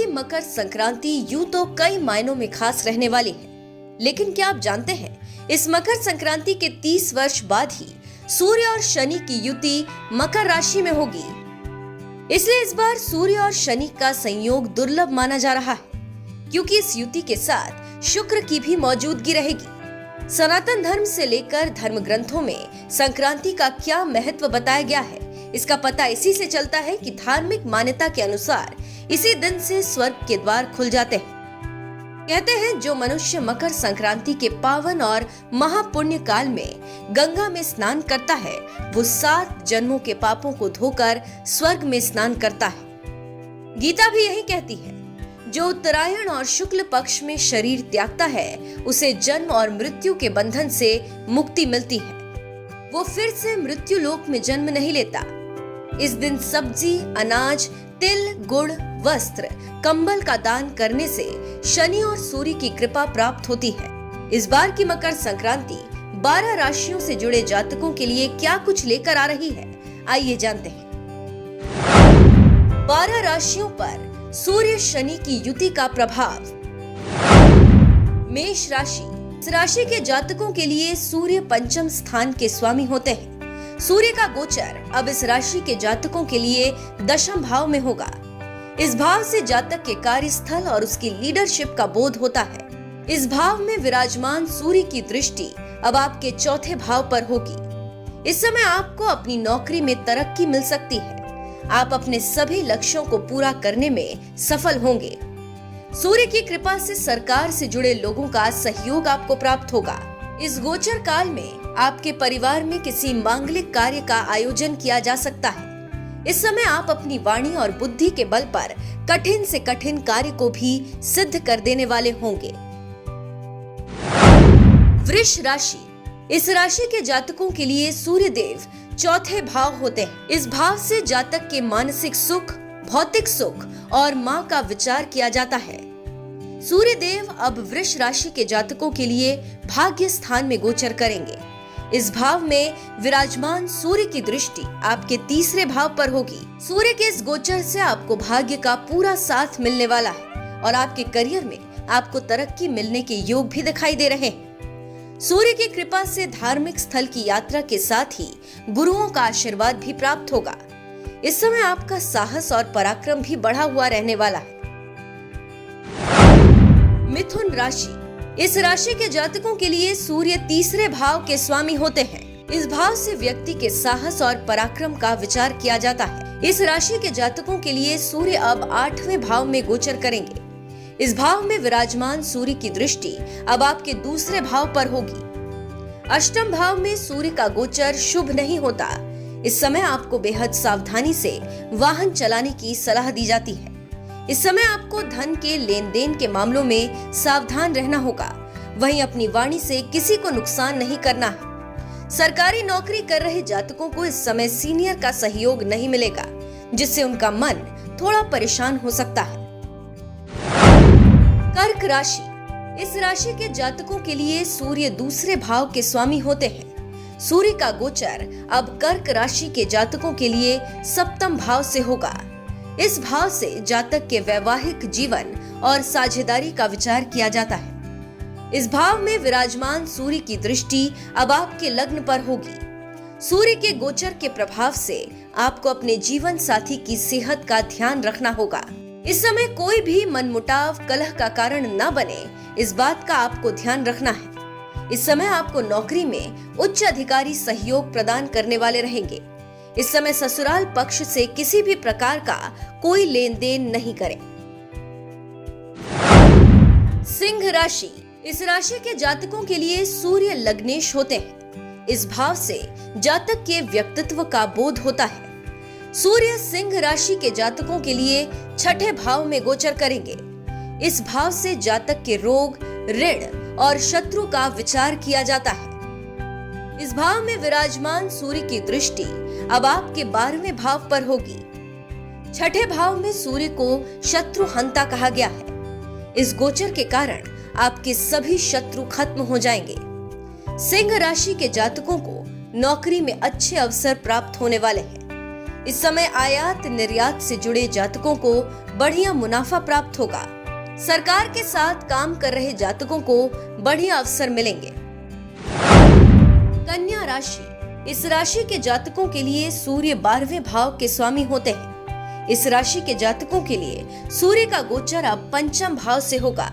आपकी मकर संक्रांति यूं तो कई मायनों में खास रहने वाली है, लेकिन क्या आप जानते हैं इस मकर संक्रांति के 30 वर्ष बाद ही सूर्य और शनि की युति मकर राशि में होगी। इसलिए इस बार सूर्य और शनि का संयोग दुर्लभ माना जा रहा है, क्योंकि इस युति के साथ शुक्र की भी मौजूदगी रहेगी। सनातन धर्म से लेकर धर्म ग्रंथों में संक्रांति का क्या महत्व बताया गया है, इसका पता इसी से चलता है कि धार्मिक मान्यता के अनुसार इसी दिन से स्वर्ग के द्वार खुल जाते हैं। कहते हैं जो मनुष्य मकर संक्रांति के पावन और महापुण्य काल में गंगा में स्नान करता है, वो 7 जन्मों के पापों को धोकर स्वर्ग में स्नान करता है। गीता भी यही कहती है, जो उत्तरायण और शुक्ल पक्ष में शरीर त्यागता है, उसे जन्म और मृत्यु के बंधन से मुक्ति मिलती है। वो फिर से मृत्यु लोक में जन्म नहीं लेता। इस दिन सब्जी, अनाज, तिल, गुड़, वस्त्र, कंबल का दान करने से शनि और सूर्य की कृपा प्राप्त होती है। इस बार की मकर संक्रांति 12 राशियों से जुड़े जातकों के लिए क्या कुछ लेकर आ रही है, आइए जानते हैं। 12 राशियों पर सूर्य शनि की युति का प्रभाव। मेष राशि, इस राशि के जातकों के लिए सूर्य पंचम स्थान के स्वामी होते हैं। सूर्य का गोचर अब इस राशि के जातकों के लिए दशम भाव में होगा। इस भाव से जातक के कार्यस्थल और उसकी लीडरशिप का बोध होता है। इस भाव में विराजमान सूर्य की दृष्टि अब आपके चौथे भाव पर होगी। इस समय आपको अपनी नौकरी में तरक्की मिल सकती है। आप अपने सभी लक्ष्यों को पूरा करने में सफल होंगे। सूर्य की कृपा से सरकार से जुड़े लोगों का सहयोग आपको प्राप्त होगा। इस गोचर काल में आपके परिवार में किसी मांगलिक कार्य का आयोजन किया जा सकता है। इस समय आप अपनी वाणी और बुद्धि के बल पर कठिन से कठिन कार्य को भी सिद्ध कर देने वाले होंगे। वृष राशि, इस राशि के जातकों के लिए सूर्य देव चौथे भाव होते हैं। इस भाव से जातक के मानसिक सुख, भौतिक सुख और मां का विचार किया जाता है। सूर्य देव अब वृष राशि के जातकों के लिए भाग्य स्थान में गोचर करेंगे। इस भाव में विराजमान सूर्य की दृष्टि आपके तीसरे भाव पर होगी। सूर्य के इस गोचर से आपको भाग्य का पूरा साथ मिलने वाला है और आपके करियर में आपको तरक्की मिलने के योग भी दिखाई दे रहे हैं। सूर्य की कृपा से धार्मिक स्थल की यात्रा के साथ ही गुरुओं का आशीर्वाद भी प्राप्त होगा। इस समय आपका साहस और पराक्रम भी बढ़ा हुआ रहने वाला है। मिथुन राशि, इस राशि के जातकों के लिए सूर्य तीसरे भाव के स्वामी होते हैं। इस भाव से व्यक्ति के साहस और पराक्रम का विचार किया जाता है। इस राशि के जातकों के लिए सूर्य अब 8वें भाव में गोचर करेंगे। इस भाव में विराजमान सूर्य की दृष्टि अब आपके दूसरे भाव पर होगी। अष्टम भाव में सूर्य का गोचर शुभ नहीं होता। इस समय आपको बेहद सावधानी से वाहन चलाने की सलाह दी जाती है। इस समय आपको धन के लेन देन के मामलों में सावधान रहना होगा। वहीं अपनी वाणी से किसी को नुकसान नहीं करना है। सरकारी नौकरी कर रहे जातकों को इस समय सीनियर का सहयोग नहीं मिलेगा, जिससे उनका मन थोड़ा परेशान हो सकता है। कर्क राशि, इस राशि के जातकों के लिए सूर्य दूसरे भाव के स्वामी होते हैं। सूर्य का गोचर अब कर्क राशि के जातकों के लिए सप्तम भाव से होगा। इस भाव से जातक के वैवाहिक जीवन और साझेदारी का विचार किया जाता है। इस भाव में विराजमान सूर्य की दृष्टि अब आपके लग्न पर होगी। सूर्य के गोचर के प्रभाव से आपको अपने जीवन साथी की सेहत का ध्यान रखना होगा। इस समय कोई भी मनमुटाव, कलह का कारण न बने, इस बात का आपको ध्यान रखना है। इस समय आपको नौकरी में उच्च अधिकारी सहयोग प्रदान करने वाले रहेंगे। इस समय ससुराल पक्ष से किसी भी प्रकार का कोई लेन देन नहीं करें। सिंह राशि, इस राशि के जातकों के लिए सूर्य लग्नेश होते हैं। इस भाव से जातक के व्यक्तित्व का बोध होता है। सूर्य सिंह राशि के जातकों के लिए छठे भाव में गोचर करेंगे। इस भाव से जातक के रोग, ऋण और शत्रु का विचार किया जाता है। इस भाव में विराजमान सूर्य की दृष्टि अब आपके 12वें भाव पर होगी। छठे भाव में सूर्य को शत्रु हंता कहा गया है। इस गोचर के कारण आपके सभी शत्रु खत्म हो जाएंगे। सिंह राशि के जातकों को नौकरी में अच्छे अवसर प्राप्त होने वाले हैं। इस समय आयात निर्यात से जुड़े जातकों को बढ़िया मुनाफा प्राप्त होगा। सरकार के साथ काम कर रहे जातकों को बढ़िया अवसर मिलेंगे। कन्या राशि, इस राशि के जातकों के लिए सूर्य 12वें भाव के स्वामी होते हैं। इस राशि के जातकों के लिए सूर्य का गोचर अब 5म भाव से होगा।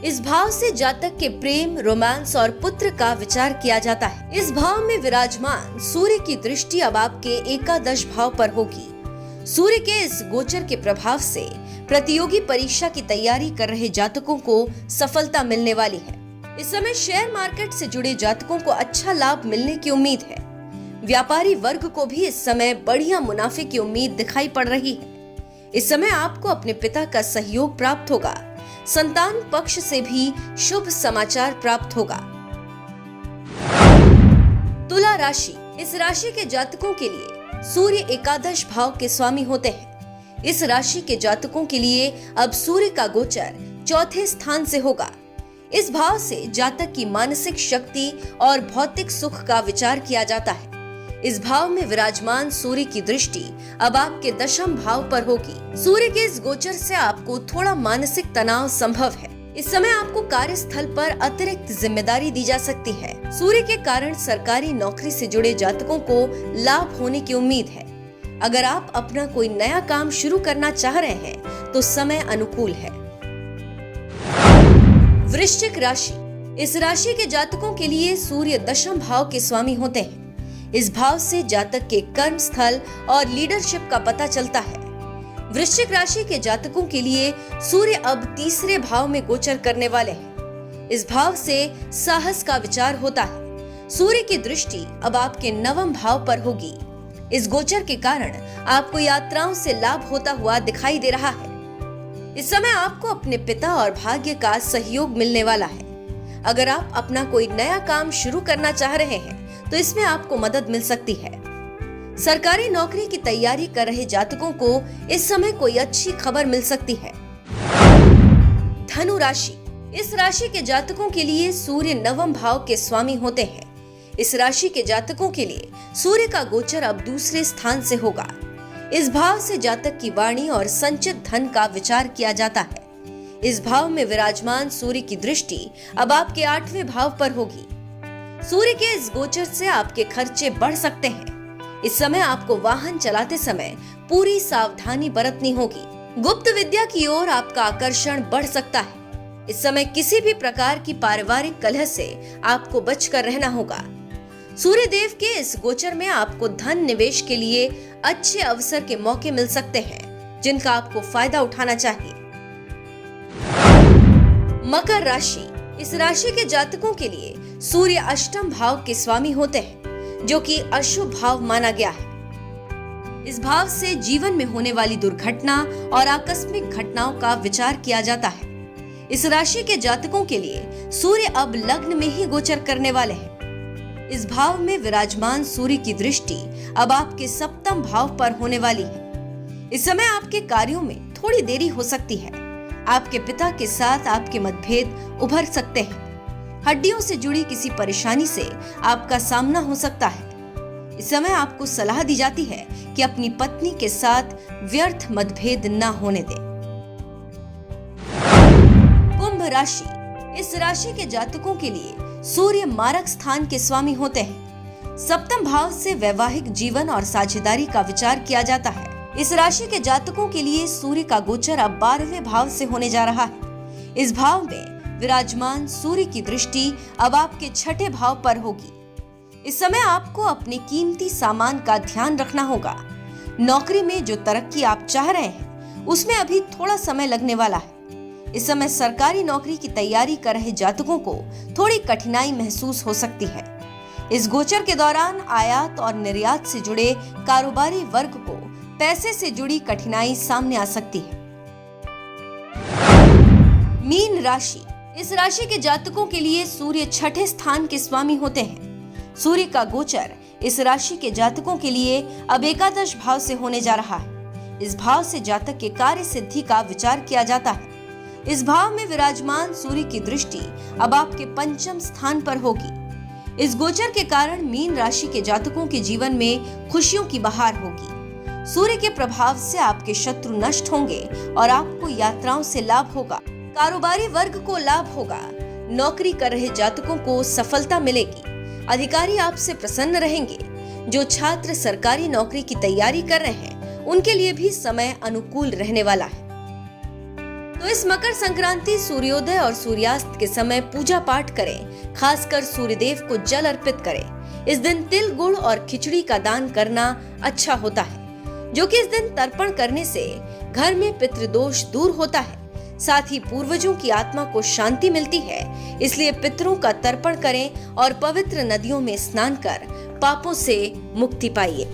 इस भाव से जातक के प्रेम, रोमांस और पुत्र का विचार किया जाता है। इस भाव में विराजमान सूर्य की दृष्टि अब आपके एकादश भाव पर होगी। सूर्य के इस गोचर के प्रभाव से प्रतियोगी परीक्षा की तैयारी कर रहे जातकों को सफलता मिलने वाली है। इस समय शेयर मार्केट से जुड़े जातकों को अच्छा लाभ मिलने की उम्मीद है। व्यापारी वर्ग को भी इस समय बढ़िया मुनाफे की उम्मीद दिखाई पड़ रही है। इस समय आपको अपने पिता का सहयोग प्राप्त होगा। संतान पक्ष से भी शुभ समाचार प्राप्त होगा। तुला राशि, इस राशि के जातकों के लिए सूर्य एकादश भाव के स्वामी होते हैं। इस राशि के जातकों के लिए अब सूर्य का गोचर 4थे स्थान से होगा। इस भाव से जातक की मानसिक शक्ति और भौतिक सुख का विचार किया जाता है। इस भाव में विराजमान सूर्य की दृष्टि अब आपके 10म भाव पर होगी। सूर्य के इस गोचर से आपको थोड़ा मानसिक तनाव संभव है। इस समय आपको कार्यस्थल पर अतिरिक्त जिम्मेदारी दी जा सकती है। सूर्य के कारण सरकारी नौकरी से जुड़े जातकों को लाभ होने की उम्मीद है। अगर आप अपना कोई नया काम शुरू करना चाह रहे हैं तो समय अनुकूल है। वृश्चिक राशि, इस राशि के जातकों के लिए सूर्य 10म भाव के स्वामी होते हैं। इस भाव से जातक के कर्म स्थल और लीडरशिप का पता चलता है। वृश्चिक राशि के जातकों के लिए सूर्य अब 3रे भाव में गोचर करने वाले हैं। इस भाव से साहस का विचार होता है। सूर्य की दृष्टि अब आपके 9वें भाव पर होगी। इस गोचर के कारण आपको यात्राओं से लाभ होता हुआ दिखाई दे रहा है। इस समय आपको अपने पिता और भाग्य का सहयोग मिलने वाला है। अगर आप अपना कोई नया काम शुरू करना चाह रहे हैं तो इसमें आपको मदद मिल सकती है। सरकारी नौकरी की तैयारी कर रहे जातकों को इस समय कोई अच्छी खबर मिल सकती है। धनु राशि, इस राशि के जातकों के लिए सूर्य 9वें भाव के स्वामी होते हैं। इस राशि के जातकों के लिए सूर्य का गोचर अब 2रे स्थान से होगा। इस भाव से जातक की वाणी और संचित धन का विचार किया जाता है। इस भाव में विराजमान सूर्य की दृष्टि अब आपके 8वें भाव पर होगी। सूर्य के इस गोचर से आपके खर्चे बढ़ सकते हैं। इस समय आपको वाहन चलाते समय पूरी सावधानी बरतनी होगी। गुप्त विद्या की ओर आपका आकर्षण बढ़ सकता है। इस समय किसी भी प्रकार की पारिवारिक कलह से आपको बचकर रहना होगा। सूर्य देव के इस गोचर में आपको धन निवेश के लिए अच्छे अवसर के मौके मिल सकते हैं, जिनका आपको फायदा उठाना चाहिए। मकर राशि, इस राशि के जातकों के लिए सूर्य 8म भाव के स्वामी होते हैं, जो कि अशुभ भाव माना गया है। इस भाव से जीवन में होने वाली दुर्घटना और आकस्मिक घटनाओं का विचार किया जाता है। इस राशि के जातकों के लिए सूर्य अब लग्न में ही गोचर करने वाले हैं। इस भाव में विराजमान सूर्य की दृष्टि अब आपके 7म भाव पर होने वाली है। इस समय आपके कार्यों में थोड़ी देरी हो सकती है। आपके पिता के साथ आपके मतभेद उभर सकते हैं। हड्डियों से जुड़ी किसी परेशानी से आपका सामना हो सकता है। इस समय आपको सलाह दी जाती है कि अपनी पत्नी के साथ व्यर्थ मतभेद न होने दें। कुंभ राशि, इस राशि के जातकों के लिए सूर्य मारक स्थान के स्वामी होते हैं। 7म भाव से वैवाहिक जीवन और साझेदारी का विचार किया जाता है। इस राशि के जातकों के लिए सूर्य का गोचर अब 12वें भाव से होने जा रहा है। इस भाव में विराजमान सूर्य की दृष्टि अब आपके 6ठे भाव पर होगी। इस समय आपको अपने कीमती सामान का ध्यान रखना होगा। नौकरी में जो तरक्की आप चाह रहे हैं उसमें अभी थोड़ा समय लगने वाला है। इस समय सरकारी नौकरी की तैयारी कर रहे जातकों को थोड़ी कठिनाई महसूस हो सकती है। इस गोचर के दौरान आयात और निर्यात से जुड़े कारोबारी वर्ग को पैसे से जुड़ी कठिनाई सामने आ सकती है। मीन राशि, इस राशि के जातकों के लिए सूर्य 6ठे स्थान के स्वामी होते हैं। सूर्य का गोचर इस राशि के जातकों के लिए अब एकादश भाव से होने जा रहा है। इस भाव से जातक के कार्य सिद्धि का विचार किया जाता है। इस भाव में विराजमान सूर्य की दृष्टि अब आपके 5म स्थान पर होगी। इस गोचर के कारण मीन राशि के जातकों के जीवन में खुशियों की बहार होगी। सूर्य के प्रभाव से आपके शत्रु नष्ट होंगे और आपको यात्राओं से लाभ होगा। कारोबारी वर्ग को लाभ होगा। नौकरी कर रहे जातकों को सफलता मिलेगी। अधिकारी आपसे प्रसन्न रहेंगे। जो छात्र सरकारी नौकरी की तैयारी कर रहे हैं उनके लिए भी समय अनुकूल रहने वाला है। तो इस मकर संक्रांति सूर्योदय और सूर्यास्त के समय पूजा पाठ करें। खासकर सूर्यदेव को जल अर्पित करें। इस दिन तिल, गुड़ और खिचड़ी का दान करना अच्छा होता है, जो कि इस दिन तर्पण करने से घर में पितृदोष दूर होता है। साथ ही पूर्वजों की आत्मा को शांति मिलती है। इसलिए पितरों का तर्पण करें और पवित्र नदियों में स्नान कर पापों से मुक्ति पाइए।